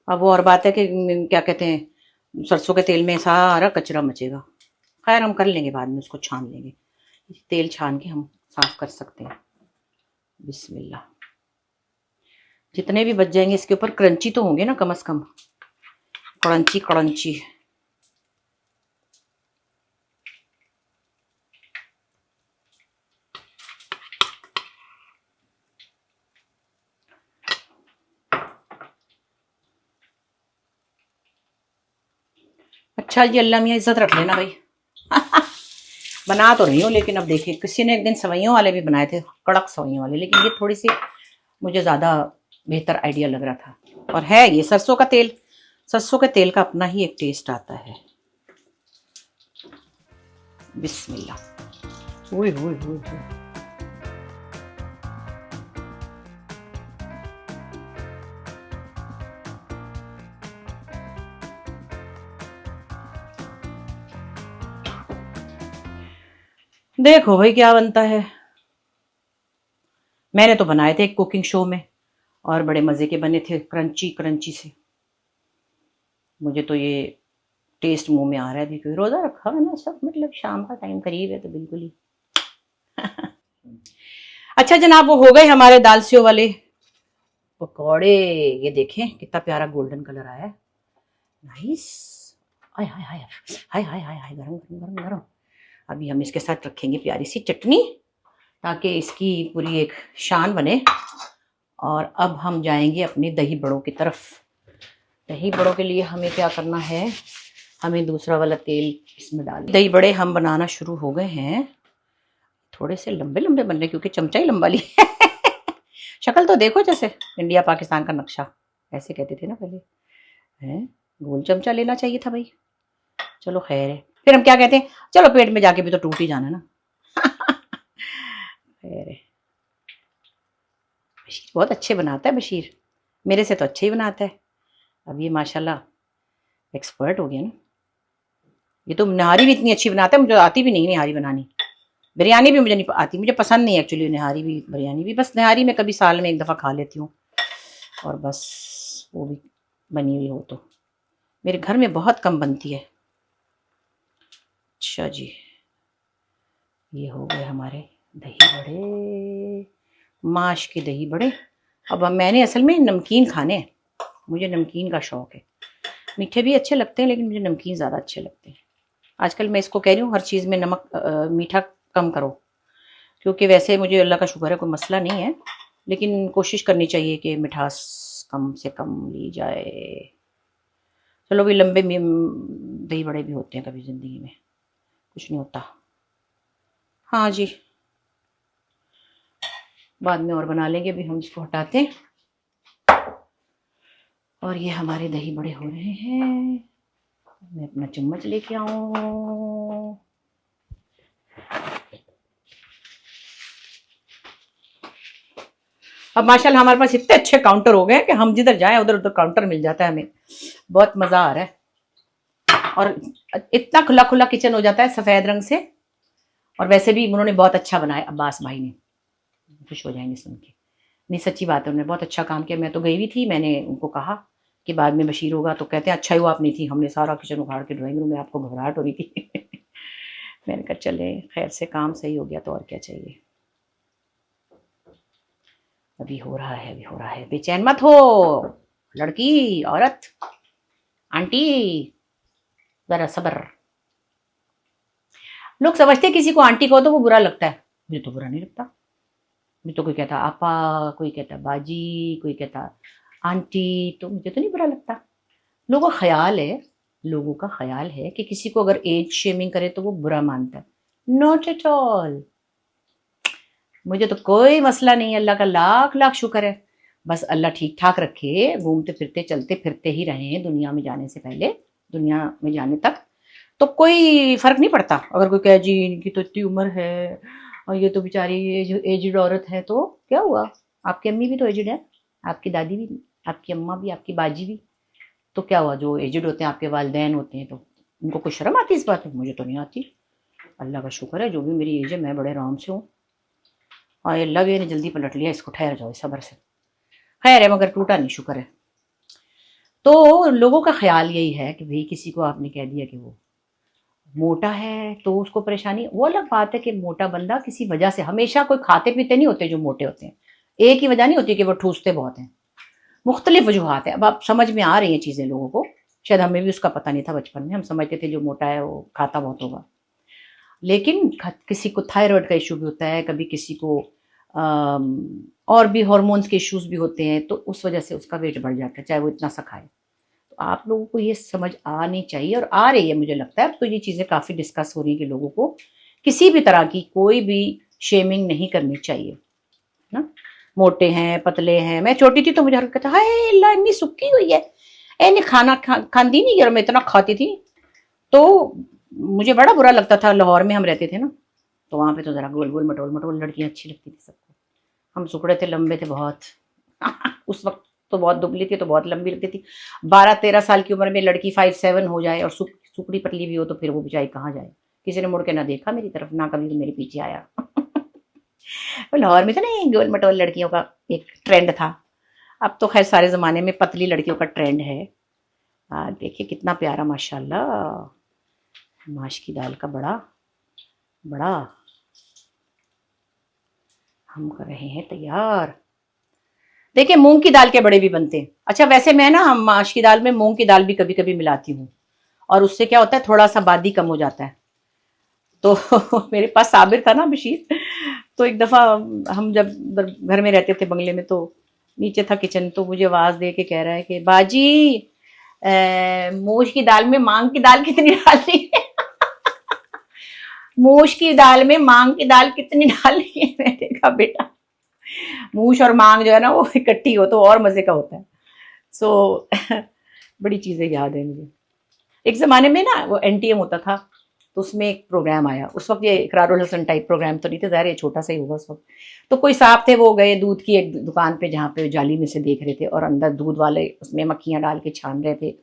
अब वो और बात है कि क्या कहते हैं, सरसों के तेल में सारा कचरा मचेगा। खैर हम कर लेंगे बाद में, उसको छान लेंगे, तेल छान के हम साफ कर सकते हैं। बिस्मिल्लाह, जितने भी बच जाएंगे इसके ऊपर क्रंची तो होंगे ना कम से कम, क्रंची क्रंची। अच्छा जी, अल्लाह मियाँ इज्जत रख लेना भाई बना तो रही हूँ लेकिन अब देखिए, किसी ने एक दिन सवैयों वाले भी बनाए थे, कड़क सवैयों वाले, लेकिन ये थोड़ी सी मुझे ज़्यादा बेहतर आइडिया लग रहा था। और है ये सरसों का तेल, सरसों के तेल का अपना ही एक टेस्ट आता है। बिस्मिल्लाह। ओए ओए ओए ओए। देखो भाई क्या बनता है। मैंने तो बनाए थे एक कुकिंग शो में और बड़े मज़े के बने थे, क्रंची क्रंची से। मुझे तो ये टेस्ट मुंह में आ रहा है, क्योंकि रोज़ा रखा है ना सब, मतलब शाम का टाइम करीब है तो बिल्कुल ही अच्छा जनाब, वो हो गए हमारे दाल सेव वाले पकौड़े। ये देखें कितना प्यारा गोल्डन कलर आया है, नाइस। हाय हाय हाय हाय हाय हाय हाय, गरम गरम गरम गरम। अभी हम इसके साथ रखेंगे प्यारी सी चटनी ताकि इसकी पूरी एक शान बने। और अब हम जाएंगे अपने दही बड़ों की तरफ। दही बड़ों के लिए हमें क्या करना है, हमें दूसरा वाला तेल इसमें डाल। दही बड़े हम बनाना शुरू हो गए हैं। थोड़े से लंबे लंबे बन रहे क्योंकि चमचा ही लंबा लिया शक्ल तो देखो जैसे इंडिया पाकिस्तान का नक्शा, ऐसे कहते थे ना पहले, हैं गोल चमचा लेना चाहिए था भाई। चलो खैर है, फिर हम क्या कहते हैं, चलो पेट में जाके भी तो टूट ही जाना ना खैर है। बशीर बहुत अच्छे बनाता है, बशीर मेरे से तो अच्छे ही बनाता है। अब ये माशाल्लाह एक्सपर्ट हो गया ना। ये तो निहारी भी इतनी अच्छी बनाता है, मुझे आती भी नहीं निहारी बनानी। बिरयानी भी मुझे नहीं आती, मुझे पसंद नहीं एक्चुअली निहारी भी बिरयानी भी, बस निहारी में कभी साल में एक दफ़ा खा लेती हूँ और बस वो भी बनी हुई हो तो। मेरे घर में बहुत कम बनती है। अच्छा जी, ये हो गए हमारे दही बड़े, माश के दही बड़े। अब मैंने असल में नमकीन खाने हैं, मुझे नमकीन का शौक़ है। मीठे भी अच्छे लगते हैं लेकिन मुझे नमकीन ज़्यादा अच्छे लगते हैं। आजकल मैं इसको कह रही हूँ हर चीज़ में नमक मीठा कम करो, क्योंकि वैसे मुझे अल्लाह का शुक्र है कोई मसला नहीं है, लेकिन कोशिश करनी चाहिए कि मिठास कम से कम ली जाए। चलो भी लंबे दही बड़े भी होते हैं कभी ज़िंदगी में, कुछ नहीं होता। हाँ जी, बाद में और बना लेंगे, अभी हम इसको हटाते हैं। और ये हमारे दही बड़े हो रहे हैं। मैं अपना चम्मच लेके आऊं। अब माशाल्लाह हमारे पास इतने अच्छे काउंटर हो गए कि हम जिधर जाएं उधर उधर काउंटर मिल जाता है हमें। बहुत मज़ा आ रहा है और इतना खुला खुला किचन हो जाता है सफ़ेद रंग से। और वैसे भी उन्होंने बहुत अच्छा बनाया, अब्बास भाई ने, खुश हो जाएंगे सुन के। नहीं सच्ची बात है, उन्होंने बहुत अच्छा काम किया। मैं तो गई हुई थी, मैंने उनको कहा कि बाद में बशीर होगा, तो कहते हैं अच्छा हुआ आप नहीं थी, हमने सारा किचन उखाड़ के ड्राइंग रूम में, आपको घबराहट हो रही थी। मैंने कहा चले खैर से काम सही हो गया तो और क्या चाहिए। अभी हो रहा है, अभी हो रहा है, बेचैन मत हो लड़की, औरत, आंटी, जरा सब्र। लोग समझते हैं किसी को आंटी कहो तो वो बुरा लगता है, मुझे तो बुरा नहीं लगता। मुझे तो कोई कहता आपा, कोई कहता बाजी, कोई कहता आंटी, तो मुझे तो नहीं बुरा लगता। लोगों का ख्याल है, लोगों का ख्याल है कि किसी को अगर एज शेमिंग करे तो वो बुरा मानता है। नॉट एट ऑल, मुझे तो कोई मसला नहीं है, अल्लाह का लाख लाख शुक्र है। बस अल्लाह ठीक ठाक रखे, घूमते फिरते चलते फिरते ही रहे दुनिया में जाने से पहले, दुनिया में जाने तक तो कोई फर्क नहीं पड़ता। अगर कोई कहे जी इनकी तो इतनी उम्र है और ये तो बेचारी एजड औरत है, तो क्या हुआ, आपकी अम्मी भी तो एजड है, आपकी दादी भी, आपकी अम्मा भी, आपकी बाजी भी, तो क्या हुआ, जो एजड होते हैं आपके वालिदैन होते हैं, तो उनको कोई शर्म आती है इस बात में? मुझे तो नहीं आती। अल्लाह का शुक्र है, जो भी मेरी एज है मैं बड़े आराम से हूँ। और अल्लाह भी ने जल्दी पलट लिया इसको, ठहर जाओ सब्र से। खैर है, मगर टूटा नहीं, शुक्र है। तो लोगों का ख्याल यही है कि भाई किसी को आपने कह दिया कि वो मोटा है तो उसको परेशानी। वो अलग बात है कि मोटा बंदा किसी वजह से, हमेशा कोई खाते पीते नहीं होते जो मोटे होते हैं, एक ही वजह नहीं होती कि वो ठूसते बहुत हैं, मुख्तलिफ वजूहत है। अब आप समझ में आ रही हैं चीज़ें लोगों को, शायद हमें भी उसका पता नहीं था बचपन में, हम समझते थे जो मोटा है वो खाता बहुत होगा, लेकिन किसी को थायराइड का इशू भी होता है, कभी किसी को और भी हार्मोन्स के इश्यूज भी होते हैं, तो उस वजह से उसका वेट बढ़ जाता है चाहे वो इतना सा खाए। तो आप लोगों को ये समझ आनी चाहिए, और आ रही है मुझे लगता है। अब तो ये चीज़ें काफ़ी डिस्कस हो रही है कि लोगों को किसी भी तरह की कोई भी शेमिंग नहीं करनी चाहिए ना। मोटे हैं, पतले हैं, मैं छोटी थी तो मुझे हर कहता हाय अल्लाह इतनी सुक्की हुई है, इन्हें खाना खाती नहीं, और मैं इतना खाती थी। तो मुझे बड़ा बुरा लगता था, लाहौर में हम रहते थे ना, तो वहाँ पे तो ज़रा गोल गोल मटोल मटोल लड़कियाँ अच्छी लगती थी सबको। हम सुकड़े थे, लंबे थे बहुत। उस वक्त तो बहुत दुबली थी तो बहुत लंबी लगती थी। 12-13 साल की उम्र में लड़की 5'7" हो जाए और सुकड़ी पतली भी हो तो फिर वो बेचारी कहाँ जाए। किसी ने मुड़ के ना देखा मेरी तरफ, ना कभी मेरे पीछे आया। लाहौर में था ना गोल मटोल लड़कियों का एक ट्रेंड था। अब तो खैर सारे ज़माने में पतली लड़कियों का ट्रेंड है। देखिए कितना प्यारा माशाल्लाह माश की दाल का बड़ा बड़ा हम कर रहे हैं तैयार। देखिए मूंग की दाल के बड़े भी बनते हैं। अच्छा वैसे मैं ना माश की दाल में मूंग की दाल भी कभी कभी मिलाती हूँ, और उससे क्या होता है थोड़ा सा बादी कम हो जाता है। तो मेरे पास साबिर था ना बशीर, तो एक दफ़ा हम जब घर में रहते थे बंगले में, तो नीचे था किचन, तो मुझे आवाज़ दे के कह रहा है कि बाजी मूंग की दाल में मांग की दाल कितनी डालनी है? मूंग की दाल में मांग की दाल कितनी डालनी है? मैंने कहा बेटा मूछ और मांग जो है ना वो इकट्ठी हो तो और मजे का होता है। सो बड़ी चीजें याद है मुझे। एक जमाने में ना वो एनटीएम होता था, तो उसमें एक प्रोग्राम आया, उस वक्त ये इकरारुल हसन टाइप प्रोग्राम तो नहीं था, ज़ाहिर ये छोटा सा ही होगा उस वक्त। तो कोई साहब थे, वो गए दूध की एक दुकान पे जहाँ पे जाली में से देख रहे थे, और अंदर दूध वाले उसमें मक्खियाँ डाल के छान रहे थे,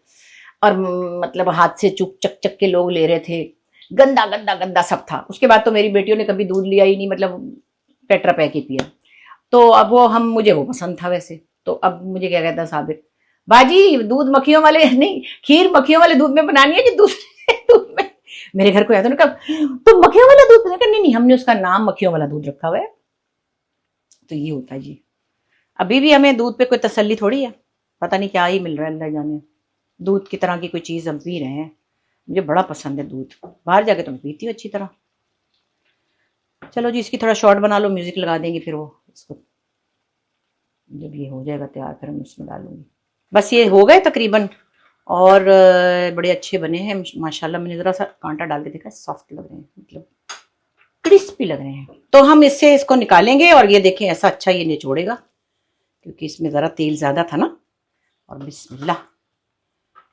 और मतलब हाथ से चुक चक चक के लोग ले रहे थे। गंदा गंदा गंदा सब था। उसके बाद तो मेरी बेटियों ने कभी दूध लिया ही नहीं, मतलब टेट्रा पैक ही पिया। तो अब वो मुझे वो पसंद था वैसे। तो अब मुझे क्या कहता साबिर, बाजी दूध मक्खियों वाले नहीं, खीर मक्खियों वाले दूध में बनानी है कि दूसरे दूध में। मेरे घर को याद है ना, कब तुम मक्खियों वाला दूध पीते? नहीं नहीं, हमने उसका नाम मक्खियों वाला दूध रखा हुआ है। तो ये होता है जी। अभी भी हमें दूध पे कोई तसल्ली थोड़ी है, पता नहीं क्या ही मिल रहा है अंदर जाने। दूध की तरह की कोई चीज़ हम पी रहे हैं। मुझे बड़ा पसंद है दूध, बाहर जाके तो मैं पीती हूँ अच्छी तरह। चलो जी, इसकी थोड़ा शॉर्ट बना लो, म्यूजिक लगा देंगे, फिर वो इसको जब ये हो जाएगा तैयार फिर हम उसमें डालूंगी। बस ये हो गए तकरीबन, और बड़े अच्छे बने हैं माशाल्लाह। मैंने ज़रा सा कांटा डाल के देखा, सॉफ्ट लग रहे हैं, मतलब क्रिस्पी लग रहे हैं। तो हम इससे इसको निकालेंगे, और ये देखें ऐसा अच्छा ये निचोड़ेगा, क्योंकि इसमें ज़रा तेल ज़्यादा था ना। और बिस्मिल्लाह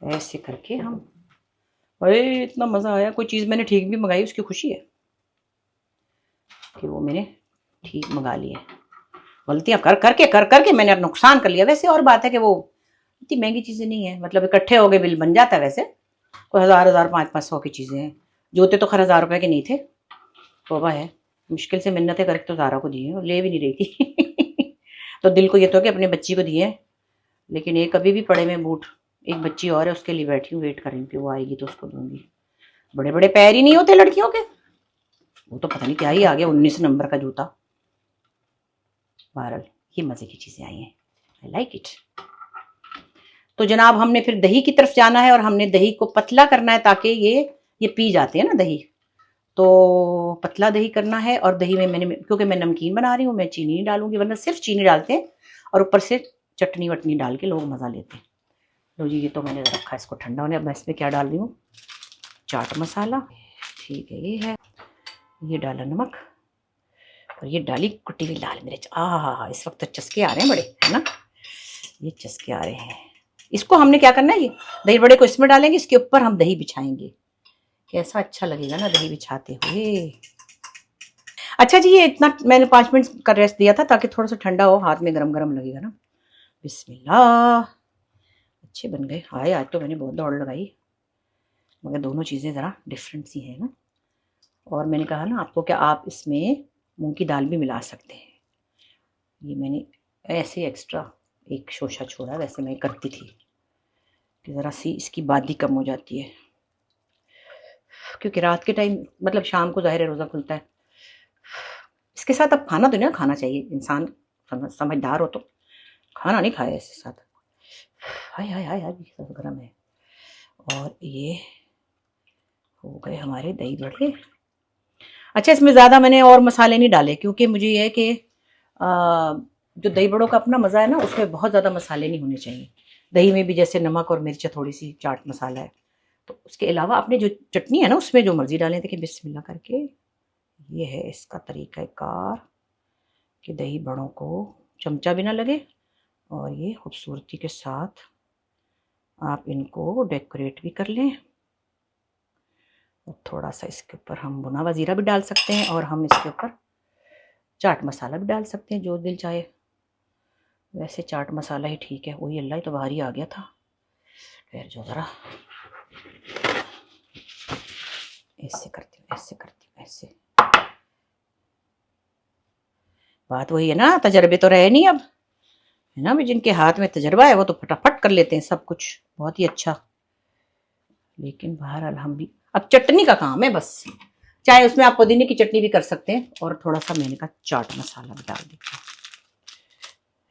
ऐसे करके हम, अरे इतना मज़ा आया। कोई चीज़ मैंने ठीक भी मंगाई, उसकी खुशी है कि वो मैंने ठीक मंगा ली है। गलतियाँ कर करके मैंने अब नुकसान कर लिया। वैसे और बात है कि वो इतनी महंगी चीज़ें नहीं है, मतलब इकट्ठे हो गए बिल बन जाता है। वैसे कोई 1000 500 की चीज़ें हैं। जूते तो खैर 1000 रुपये के नहीं थे, तौबा है, मुश्किल से मिन्नतें करके तो ज़ारा को दिए, ले भी नहीं रही थी। तो दिल को ये तो कि अपनी बच्ची को दिए, लेकिन एक अभी भी पड़े में बूट, एक बच्ची और है उसके लिए बैठी हूँ, वेट कर रही हूँ कि वो आएगी तो उसको दूंगी। बड़े बड़े पैर ही नहीं होते लड़कियों के, वो तो पता नहीं क्या ही आ गया 19 नंबर का जूता। बहरहाल ये मज़े की चीज़ें आई हैं, आई लाइक इट। तो जनाब हमने फिर दही की तरफ जाना है, और हमने दही को पतला करना है ताकि ये पी जाते हैं ना दही, तो पतला दही करना है। और दही में मैंने, क्योंकि मैं नमकीन बना रही हूँ, मैं चीनी नहीं डालूंगी, वरना सिर्फ चीनी डालते हैं और ऊपर से चटनी वटनी डाल के लोग मज़ा लेते हैं। लो जी, ये तो मैंने रखा इसको ठंडा होने। अब मैं इसमें क्या डाल रही हूँ, चाट मसाला, ठीक है ये है, ये डाला नमक, और ये डाली कुटी हुई लाल मिर्च। इस वक्त तो चस्के आ रहे हैं बड़े, है ना, ये चस्के आ रहे हैं। इसको हमने क्या करना है, ये दही बड़े को इसमें डालेंगे, इसके ऊपर हम दही बिछाएंगे। कैसा अच्छा लगेगा ना दही बिछाते हुए। अच्छा जी, ये इतना मैंने 5 मिनट का रेस्ट दिया था ताकि थोड़ा सा ठंडा हो, हाथ में गरम गरम लगेगा ना। बिस्मिल्लाह, अच्छे बन गए। हाय आज तो मैंने बहुत दौड़ लगाई, मगर दोनों चीज़ें ज़रा डिफरेंट सी हैं ना। और मैंने कहा ना आपको, क्या आप इसमें मूंग की दाल भी मिला सकते हैं। ये मैंने ऐसे एक्स्ट्रा एक शोशा छोड़ा, वैसे मैं करती थी कि ज़रा सी इसकी बादी कम हो जाती है, क्योंकि रात के टाइम, मतलब शाम को ज़ाहिर है रोज़ा खुलता है। इसके साथ अब खाना तो नहीं खाना चाहिए, इंसान समझदार हो तो खाना नहीं खाए इसके साथ। हाय हाय हाय हाय, सब गर्म है। और ये हो गए हमारे दही बड़े। अच्छा, इसमें ज़्यादा मैंने और मसाले नहीं डाले, क्योंकि मुझे ये है कि जो दही बड़ों का अपना मज़ा है ना, उसमें बहुत ज़्यादा मसाले नहीं होने चाहिए। दही में भी जैसे नमक और मिर्च, थोड़ी सी चाट मसाला है, तो उसके अलावा अपने जो चटनी है ना उसमें जो मर्जी डालें। देखिए बिस्मिल्लाह करके, ये है इसका तरीक़ाकार कि दही बड़ों को चमचा भी ना लगे, और ये खूबसूरती के साथ आप इनको डेकोरेट भी कर लें। और थोड़ा सा इसके ऊपर हम भुना हुआ ज़ीरा भी डाल सकते हैं, और हम इसके ऊपर चाट मसाला भी डाल सकते हैं, जो दिल चाहे। वैसे चाट मसाला ही ठीक है। वही अल्लाह ही तो भारी आ गया था। फिर जो ज़रा ऐसे करती हूँ, ऐसे करती हूँ, ऐसे। बात वही है ना, तजर्बे तो रहे नहीं अब, है ना भी, जिनके हाथ में तजर्बा है वो तो फटाफट कर लेते हैं सब कुछ, बहुत ही अच्छा। लेकिन बहरहाल हम भी, अब चटनी का काम है बस, चाहे उसमें आप पुदीने की चटनी भी कर सकते हैं, और थोड़ा सा मैंने का चाट मसाला भी डाल देते हैं।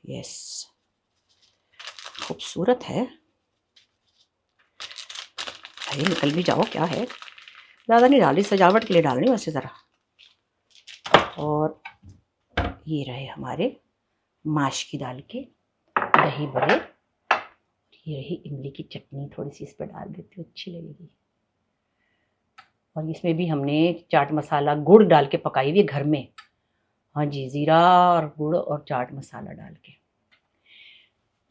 यस, खूबसूरत है भाई, निकल भी जाओ, क्या है, ज़्यादा नहीं डाली, सजावट के लिए डाल रही हूँ वैसे ज़रा। और ये रहे हमारे माश की दाल के दही बड़े, ये रही इमली की चटनी, थोड़ी सी इस पर डाल देती हूँ, अच्छी लगेगी। और इसमें भी हमने चाट मसाला गुड़ डाल के पकाई हुई है घर में। हाँ जी, ज़ीरा और गुड़ और चाट मसाला डाल के।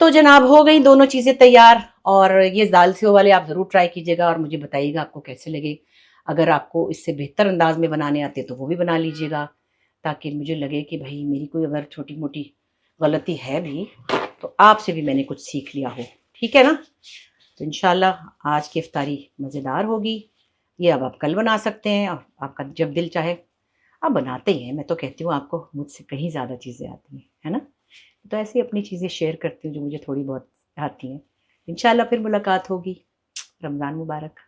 तो जनाब हो गई दोनों चीज़ें तैयार। और ये दाल सेव वाले आप ज़रूर ट्राई कीजिएगा, और मुझे बताइएगा आपको कैसे लगे। अगर आपको इससे बेहतर अंदाज में बनाने आते तो वो भी बना लीजिएगा, ताकि मुझे लगे कि भाई मेरी कोई अगर छोटी मोटी गलती है भी तो आपसे भी मैंने कुछ सीख लिया हो, ठीक है ना। तो इंशाल्लाह आज की इफ्तारी मज़ेदार होगी। ये अब आप कल बना सकते हैं, और आपका जब दिल चाहे आप बनाते ही हैं। मैं तो कहती हूँ आपको मुझसे कहीं ज़्यादा चीज़ें आती हैं, है ना। तो ऐसे ही अपनी चीज़ें शेयर करती हूँ जो मुझे थोड़ी बहुत आती हैं। इंशाल्लाह फिर मुलाकात होगी। रमज़ान मुबारक।